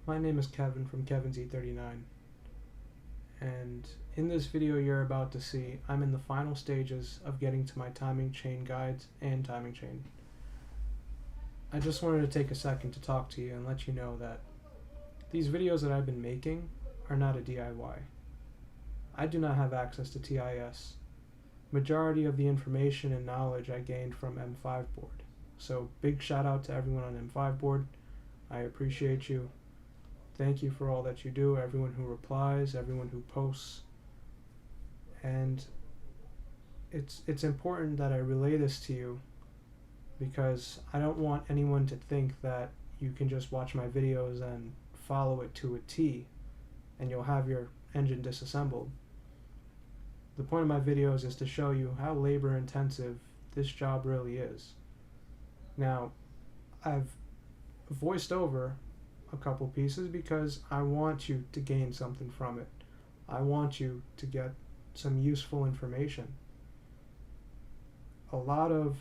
My name is Kevin from Kevin's E39, and in this video you're about to see, I'm in the final stages of getting to my timing chain guides and timing chain. I just wanted to take a second to talk to you and let you know that these videos that I've been making are not a DIY. I do not have access to TIS. Majority of the information and knowledge I gained from M5 board. So big shout out to everyone on M5 board. I appreciate you. Thank you for all that you do, everyone who replies, everyone who posts. And it's important that I relay this to you because I don't want anyone to think that you can just watch my videos and follow it to a T and you'll have your engine disassembled. The point of my videos is to show you how labor intensive this job really is. Now, I've voiced over a couple pieces because I want you to gain something from it. I want you to get some useful information. A lot of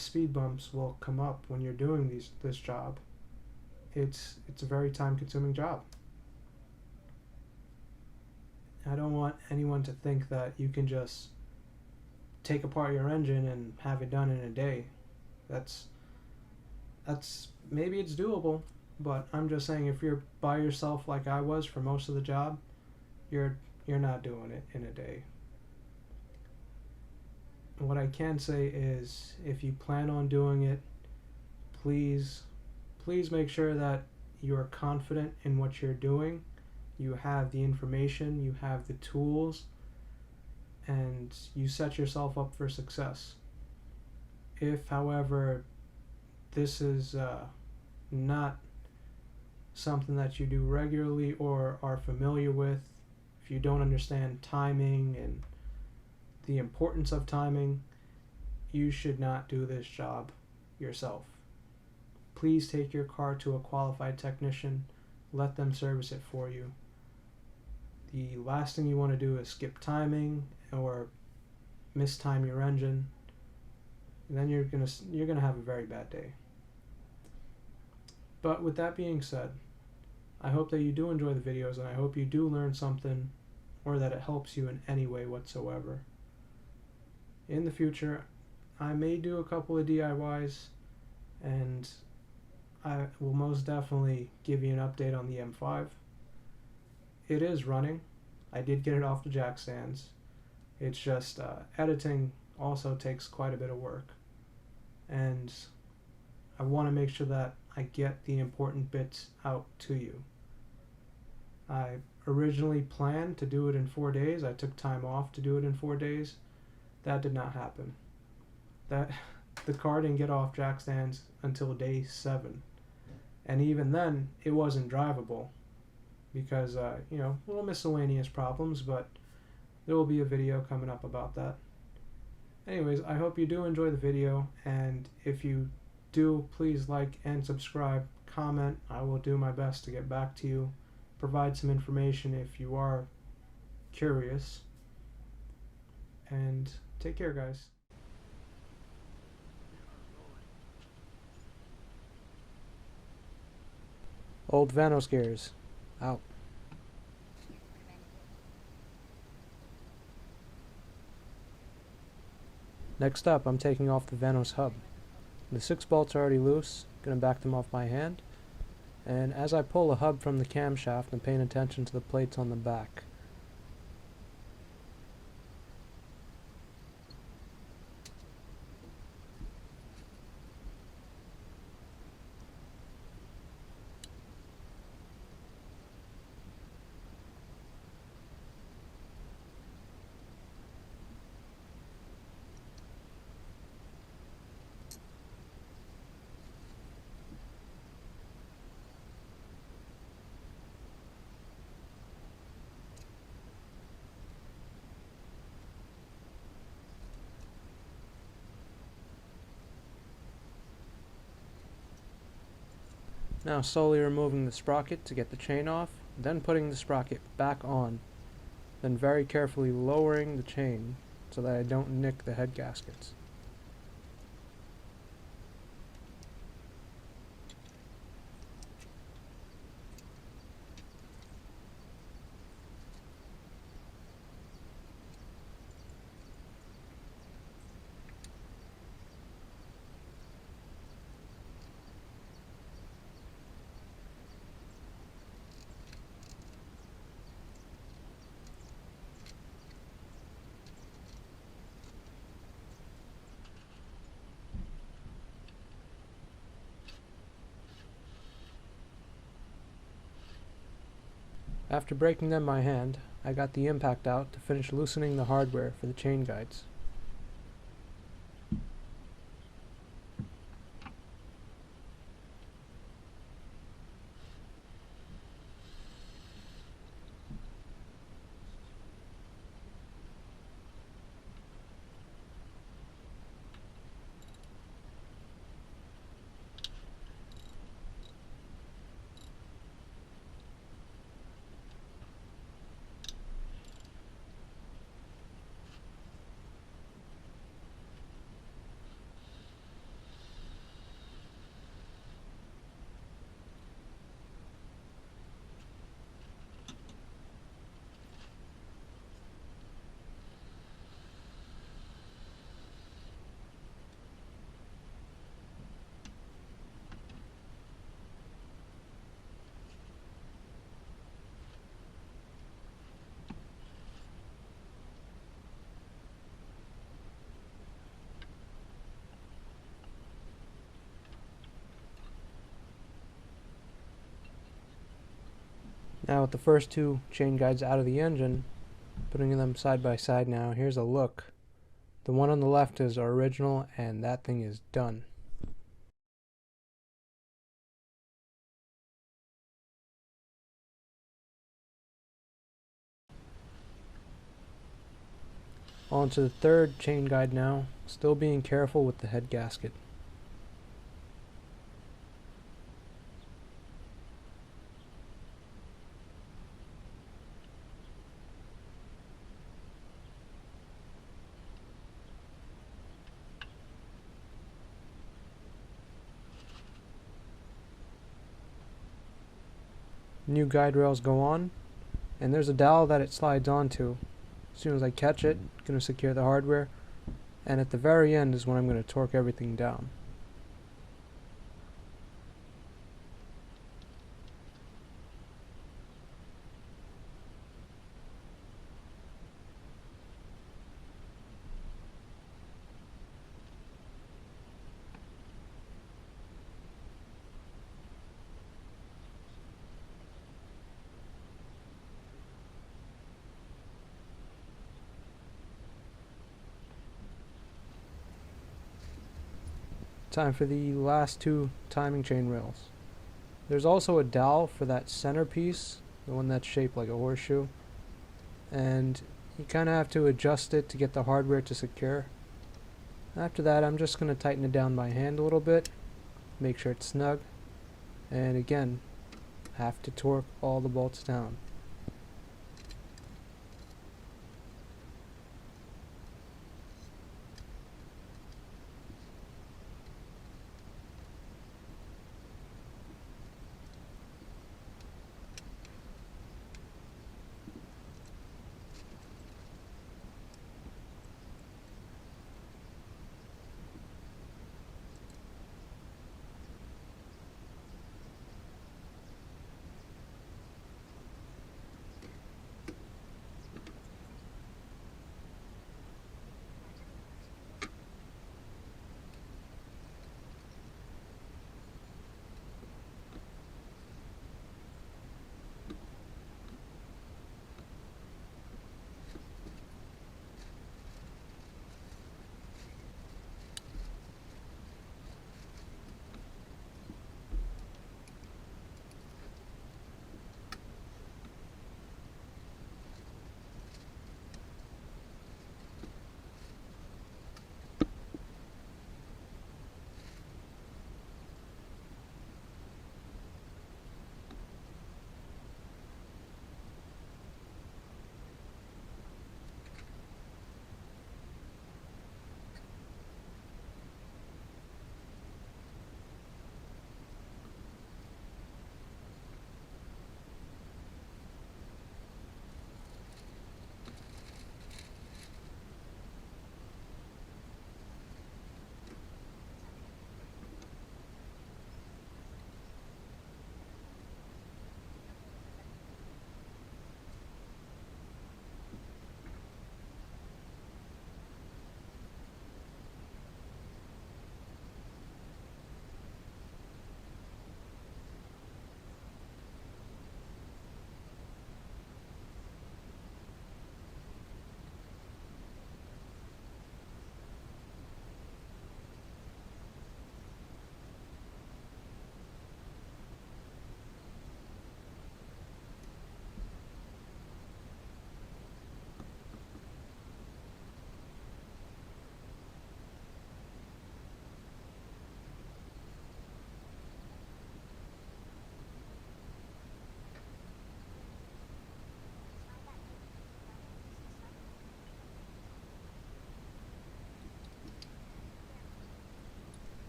speed bumps will come up when you're doing this job. It's a very time-consuming job. I don't want anyone to think that you can just take apart your engine and have it done in a day. That's maybe it's doable, but I'm just saying if you're by yourself like I was for most of the job, you're not doing it in a day. What I can say is if you plan on doing it, please make sure that you are confident in what you're doing. You have the information, you have the tools, and you set yourself up for success. If, however, this is not something that you do regularly or are familiar with, if you don't understand timing and the importance of timing, you should not do this job yourself. Please take your car to a qualified technician, let them service it for you. The last thing you want to do is skip timing or mistime your engine. Then you're gonna have a very bad day. But with that being said, I hope that you do enjoy the videos and I hope you do learn something or that it helps you in any way whatsoever. In the future, I may do a couple of DIYs and I will most definitely give you an update on the M5. It is running. I did get it off the jack stands. It's just editing also takes quite a bit of work. And I want to make sure that I get the important bits out to you. I originally planned to do it in 4 days. I took time off to do it in 4 days. That did not happen. The car didn't get off jack stands until day 7. And even then, it wasn't drivable because, little miscellaneous problems, but there will be a video coming up about that. Anyways, I hope you do enjoy the video, and if you do, please like and subscribe, comment. I will do my best to get back to you, provide some information if you are curious, and take care, guys. Old Vanos gears out. Next up, I'm taking off the Vanos hub. The 6 bolts are already loose, gonna back them off my hand, and as I pull the hub from the camshaft, I'm paying attention to the plates on the back. Now slowly removing the sprocket to get the chain off, then putting the sprocket back on, then very carefully lowering the chain so that I don't nick the head gaskets. After breaking them by hand, I got the impact out to finish loosening the hardware for the chain guides. Now with the first two chain guides out of the engine, putting them side by side now, here's a look. The one on the left is our original, and that thing is done. On to the third chain guide now, still being careful with the head gasket. New guide rails go on, and there's a dowel that it slides onto. As soon as I catch it, I'm going to secure the hardware, and at the very end is when I'm going to torque everything down. Time for the last two timing chain rails. There's also a dowel for that center piece, the one that's shaped like a horseshoe, and you kind of have to adjust it to get the hardware to secure. After that, I'm just going to tighten it down by hand a little bit, make sure it's snug, and again, have to torque all the bolts down.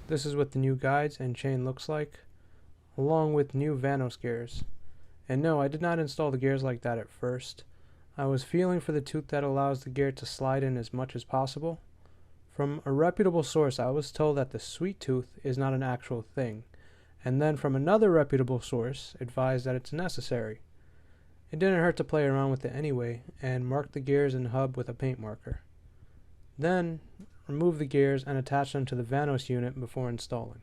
This is what the new guides and chain looks like, along with new Vanos gears. And no, I did not install the gears like that at first. I was feeling for the tooth that allows the gear to slide in as much as possible. From a reputable source, I was told that the sweet tooth is not an actual thing, and then from another reputable source advised that it's necessary. It didn't hurt to play around with it anyway, and mark the gears and hub with a paint marker. Then, remove the gears and attach them to the Vanos unit before installing.